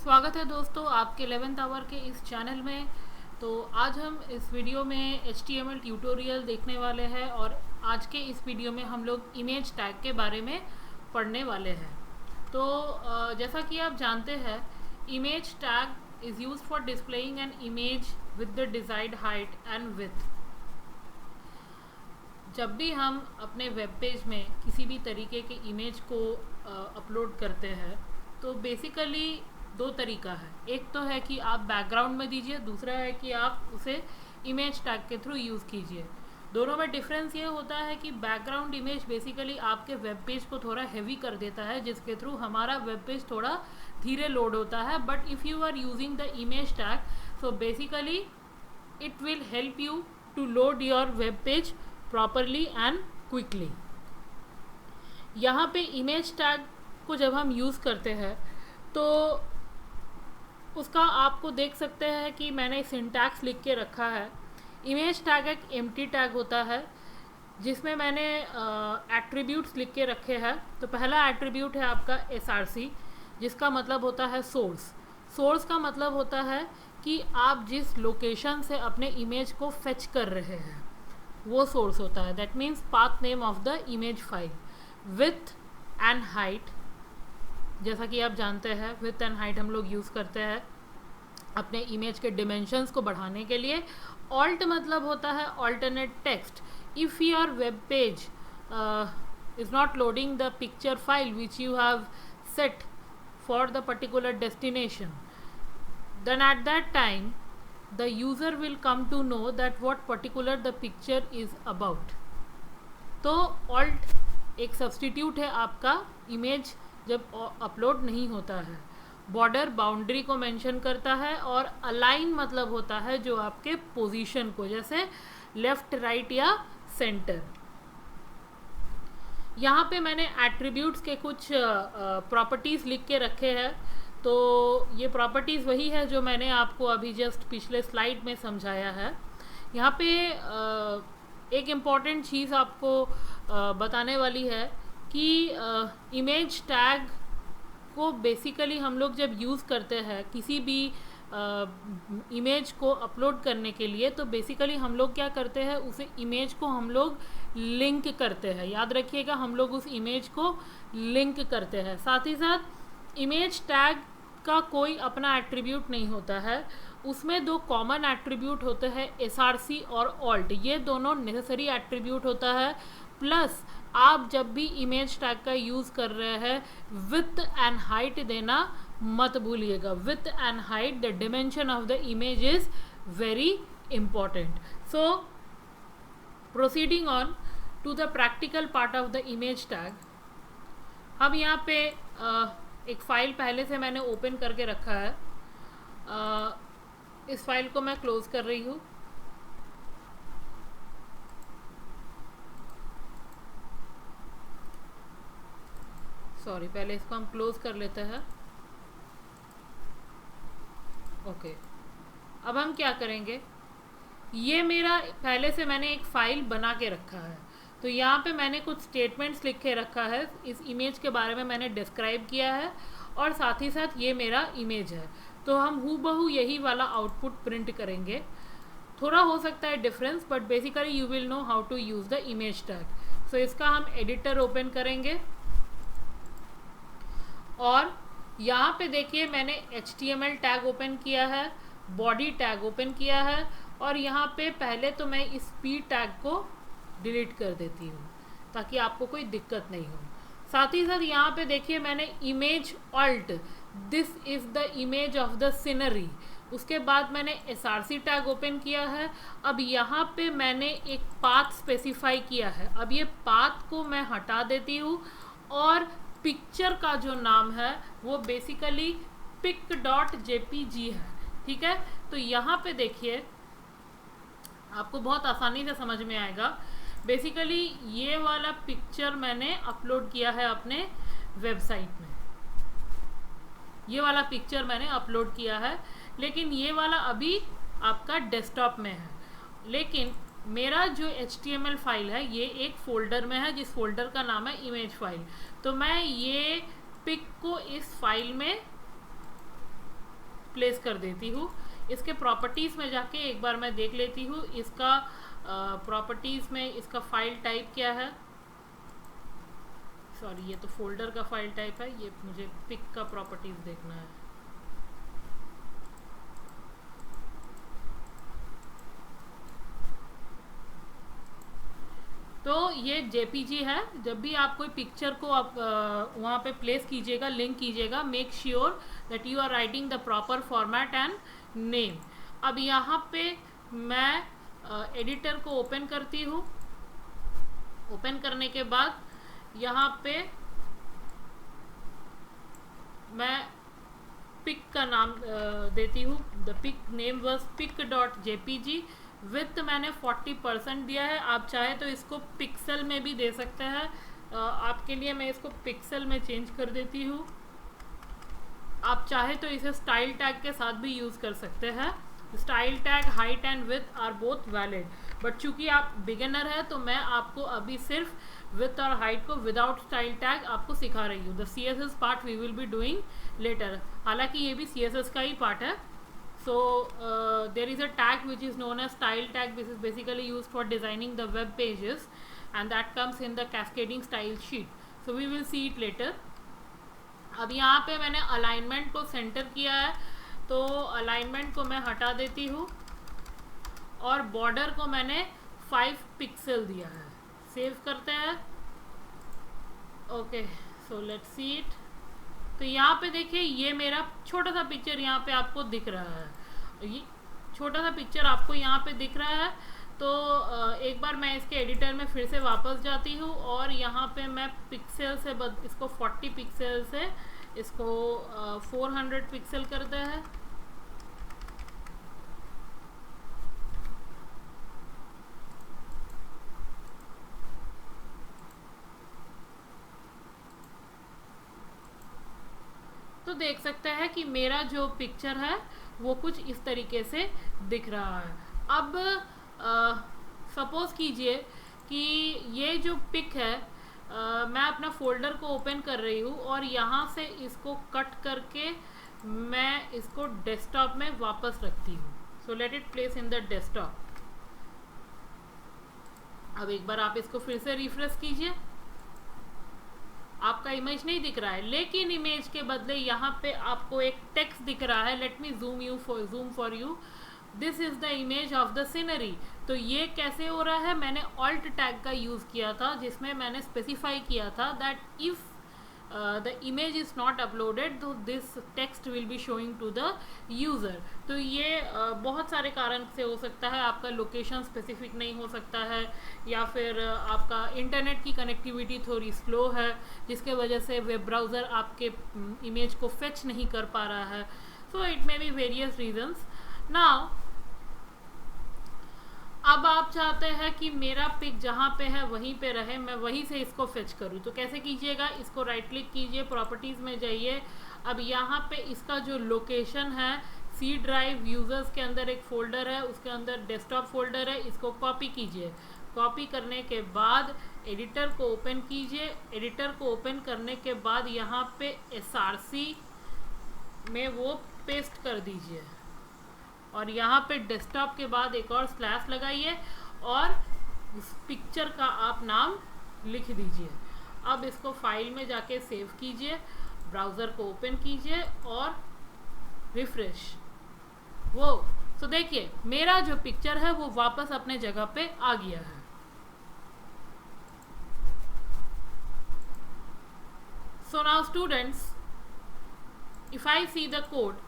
स्वागत है दोस्तों आपके 11th आवर के इस चैनल में। तो आज हम इस वीडियो में HTML ट्यूटोरियल देखने वाले हैं और आज के इस वीडियो में हम लोग इमेज टैग के बारे में पढ़ने वाले हैं। तो जैसा कि आप जानते हैं, image tag is used for displaying an image with the desired height and width. जब भी हम अपने वेब पेज में किसी भी तरीके के इमेज को अपलोड करते हैं तो बेसिकली दो तरीका है। एक तो है कि आप बैकग्राउंड में दीजिए, दूसरा है कि आप उसे इमेज टैग के थ्रू यूज़ कीजिए। दोनों में डिफरेंस ये होता है कि बैकग्राउंड इमेज बेसिकली आपके वेब पेज को थोड़ा हैवी कर देता है, जिसके थ्रू हमारा वेब पेज थोड़ा धीरे लोड होता है। But if you are using the image tag so basically it will help you to load your web page properly and quickly. यहाँ पे इमेज टैग को जब हम यूज़ करते हैं तो उसका आपको देख सकते हैं कि मैंने सिंटैक्स लिख के रखा है। इमेज टैग एक एम्प्टी टैग होता है जिसमें मैंने एट्रीब्यूट्स लिख के रखे हैं। तो पहला एट्रीब्यूट है आपका SRC, जिसका मतलब होता है सोर्स। सोर्स का मतलब होता है कि आप जिस लोकेशन से अपने इमेज को फेच कर रहे हैं वो सोर्स होता है। That means path name of the image file. Width and height, जैसा कि आप जानते हैं विड्थ एंड हाइट हम लोग यूज़ करते हैं अपने इमेज के डिमेंशंस को बढ़ाने के लिए। ऑल्ट मतलब होता है alternate text. If your web page is not loading the picture file which you have set for the particular destination, then at that time the user will come to know that what particular the picture is about. तो alt एक substitute है आपका image जब upload नहीं होता है। Border boundary को mention करता है और अलाइन मतलब होता है जो आपके पोजीशन को, जैसे लेफ्ट राइट या सेंटर। यहाँ पे मैंने एट्रीब्यूट्स के कुछ प्रॉपर्टीज़ लिख के रखे हैं। तो ये प्रॉपर्टीज़ वही है जो मैंने आपको अभी जस्ट पिछले स्लाइड में समझाया है। यहाँ पे एक इम्पॉर्टेंट चीज़ आपको बताने वाली है कि इमेज टैग को बेसिकली हम लोग जब यूज़ करते हैं किसी भी इमेज को अपलोड करने के लिए, तो बेसिकली हम लोग क्या करते हैं, उसे इमेज को हम लोग लिंक करते हैं। याद रखिएगा, हम लोग उस इमेज को लिंक करते हैं। साथ ही साथ इमेज टैग का कोई अपना एट्रीब्यूट नहीं होता है, उसमें दो कॉमन एट्रीब्यूट होते हैं SRC और ऑल्ट। ये दोनों नेसेसरी एट्रीब्यूट होता है। प्लस आप जब भी इमेज टैग का यूज़ कर रहे हैं विड्थ एंड हाइट देना मत भूलिएगा। Width and height, the dimension of the image is very important. So proceeding on to the practical part of the image tag, हम यहाँ पे एक फ़ाइल पहले से मैंने ओपन करके रखा है। इस फाइल को मैं क्लोज़ कर रही हूँ। सॉरी, पहले इसको हम क्लोज़ कर लेते हैं। ओके, अब हम क्या करेंगे, ये मेरा पहले से मैंने एक फ़ाइल बना के रखा है। तो यहाँ पे मैंने कुछ स्टेटमेंट्स लिख के रखा है, इस इमेज के बारे में मैंने डिस्क्राइब किया है और साथ ही साथ ये मेरा इमेज है। तो हम हूबहू यही वाला आउटपुट प्रिंट करेंगे। थोड़ा हो सकता है difference, but basically you will know how to use the image tag. So इसका हम एडिटर ओपन करेंगे और यहाँ पे देखिए मैंने HTML टैग ओपन किया है, बॉडी टैग ओपन किया है और यहाँ पे पहले तो मैं इस P टैग को डिलीट कर देती हूँ ताकि आपको कोई दिक्कत नहीं हो। साथ ही साथ यहाँ पे देखिए मैंने image alt, this is the image of the scenery. उसके बाद मैंने SRC टैग ओपन किया है। अब यहाँ पे मैंने एक पाथ स्पेसिफाई किया है। अब ये पाथ को मैं हटा देती हूँ और पिक्चर का जो नाम है वो बेसिकली pic.jpg है। ठीक है, तो यहाँ पे देखिए आपको बहुत आसानी से समझ में आएगा। बेसिकली ये वाला पिक्चर मैंने अपलोड किया है अपने वेबसाइट में, ये वाला पिक्चर मैंने अपलोड किया है, लेकिन ये वाला अभी आपका डेस्कटॉप में है। लेकिन मेरा जो HTML फाइल है ये एक फ़ोल्डर में है जिस फोल्डर का नाम है इमेज फाइल। तो मैं ये पिक को इस फाइल में प्लेस कर देती हूँ। इसके प्रॉपर्टीज़ में जाके एक बार मैं देख लेती हूँ इसका प्रॉपर्टीज़ में इसका फाइल टाइप क्या है। सॉरी, ये तो फोल्डर का फाइल टाइप है, ये मुझे पिक का प्रॉपर्टीज़ देखना है। तो ये जेपीजी है। जब भी आप कोई पिक्चर को आप वहाँ पे प्लेस कीजिएगा, लिंक कीजिएगा, make sure that you are writing the proper format and name. अब यहाँ पे मैं एडिटर को ओपन करती हूँ। ओपन करने के बाद यहाँ पे मैं पिक का नाम देती हूँ। The pic name was pic.jpg। Width मैंने 40% दिया है। आप चाहे तो इसको पिक्सल में भी दे सकते हैं। आपके लिए मैं इसको पिक्सल में चेंज कर देती हूँ। आप चाहे तो इसे स्टाइल टैग के साथ भी यूज़ कर सकते हैं। Style tag height and width are both valid, but चूंकि आप बिगिनर है तो मैं आपको अभी सिर्फ विथ और हाइट को विदाउट स्टाइल टैग आपको सिखा रही हूँ। The CSS part we will be doing later. हालांकि ये भी CSS का ही पार्ट है। So there is a tag which is known as style tag, which is basically used for designing the web pages, and that comes in the cascading style sheet. So we will see it later. अब यहाँ पे मैंने alignment को centre किया है, तो alignment को मैं हटा देती हूँ और बॉर्डर को मैंने 5 पिक्सल दिया है। सेव करते हैं। Okay, so let's see it. तो यहाँ पे देखिए, ये मेरा छोटा सा पिक्चर यहाँ पे आपको दिख रहा है। ये छोटा सा पिक्चर आपको यहाँ पे दिख रहा है। तो एक बार मैं इसके एडिटर में फिर से वापस जाती हूँ और यहाँ पे मैं पिक्सल से इसको 40 पिक्सल से इसको 400 पिक्सल करते हैं। तो देख सकते हैं कि मेरा जो पिक्चर है वो कुछ इस तरीके से दिख रहा है। अब सपोज कीजिए कि ये जो पिक है, मैं अपना फोल्डर को ओपन कर रही हूँ और यहाँ से इसको कट करके मैं इसको डेस्कटॉप में वापस रखती हूँ। So let it place in the desktop. अब एक बार आप इसको फिर से रिफ्रेश कीजिए। आपका इमेज नहीं दिख रहा है, लेकिन इमेज के बदले यहाँ पे आपको एक टेक्स्ट दिख रहा है। Let me zoom for you. This is the image of the scenery. तो ये कैसे हो रहा है? मैंने ऑल्ट टैग का यूज़ किया था, जिसमें मैंने स्पेसिफाई किया था that if the image is not uploaded तो this text will be showing to the user. तो ये बहुत सारे कारण से हो सकता है। आपका लोकेशन स्पेसिफिक नहीं हो सकता है, या फिर आपका इंटरनेट की कनेक्टिविटी थोड़ी स्लो है, जिसके वजह से वेब ब्राउज़र आपके इमेज को फेच नहीं कर पा रहा है। So it may be various reasons. Now अब आप चाहते हैं कि मेरा पिक जहाँ पे है वहीं पे रहे, मैं वहीं से इसको फेच करूँ। तो कैसे कीजिएगा? इसको राइट क्लिक कीजिए, प्रॉपर्टीज़ में जाइए। अब यहाँ पे इसका जो लोकेशन है, सी ड्राइव यूज़र्स के अंदर एक फ़ोल्डर है, उसके अंदर डेस्कटॉप फोल्डर है, इसको कॉपी कीजिए। कॉपी करने के बाद एडिटर को ओपन कीजिए। एडिटर को ओपन करने के बाद यहाँ पे SRC में वो पेस्ट कर दीजिए और यहाँ पे डेस्कटॉप के बाद एक और स्लैश लगाइए और इस पिक्चर का आप नाम लिख दीजिए। अब इसको फाइल में जाके सेव कीजिए, ब्राउज़र को ओपन कीजिए और रिफ्रेश। तो देखिए मेरा जो पिक्चर है वो वापस अपने जगह पे आ गया है। So now students, if I see the code,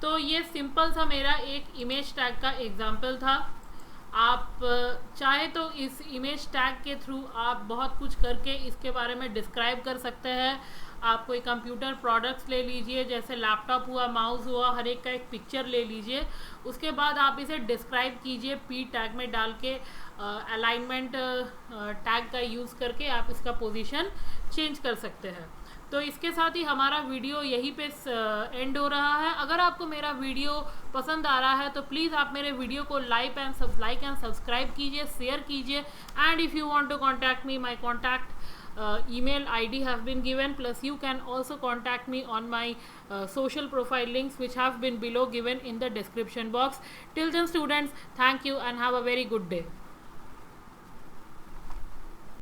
तो ये सिंपल सा मेरा एक इमेज टैग का एग्जाम्पल था। आप चाहे तो इस इमेज टैग के थ्रू आप बहुत कुछ करके इसके बारे में डिस्क्राइब कर सकते हैं। आप कोई कंप्यूटर प्रोडक्ट्स ले लीजिए, जैसे लैपटॉप हुआ, माउस हुआ, हर एक का एक पिक्चर ले लीजिए। उसके बाद आप इसे डिस्क्राइब कीजिए पी टैग में डाल के, अलाइनमेंट टैग का यूज़ करके आप इसका पोजीशन चेंज कर सकते हैं। तो इसके साथ ही हमारा वीडियो यहीं पे एंड हो रहा है। अगर आपको मेरा वीडियो पसंद आ रहा है तो प्लीज़ आप मेरे वीडियो को लाइक एंड सब्सक्राइब कीजिए, शेयर कीजिए। And if you want to contact me, my contact email ID have been given, plus you can also contact me on my social profile links which have been below given in the description box. Till then students, thank you and have a very good day.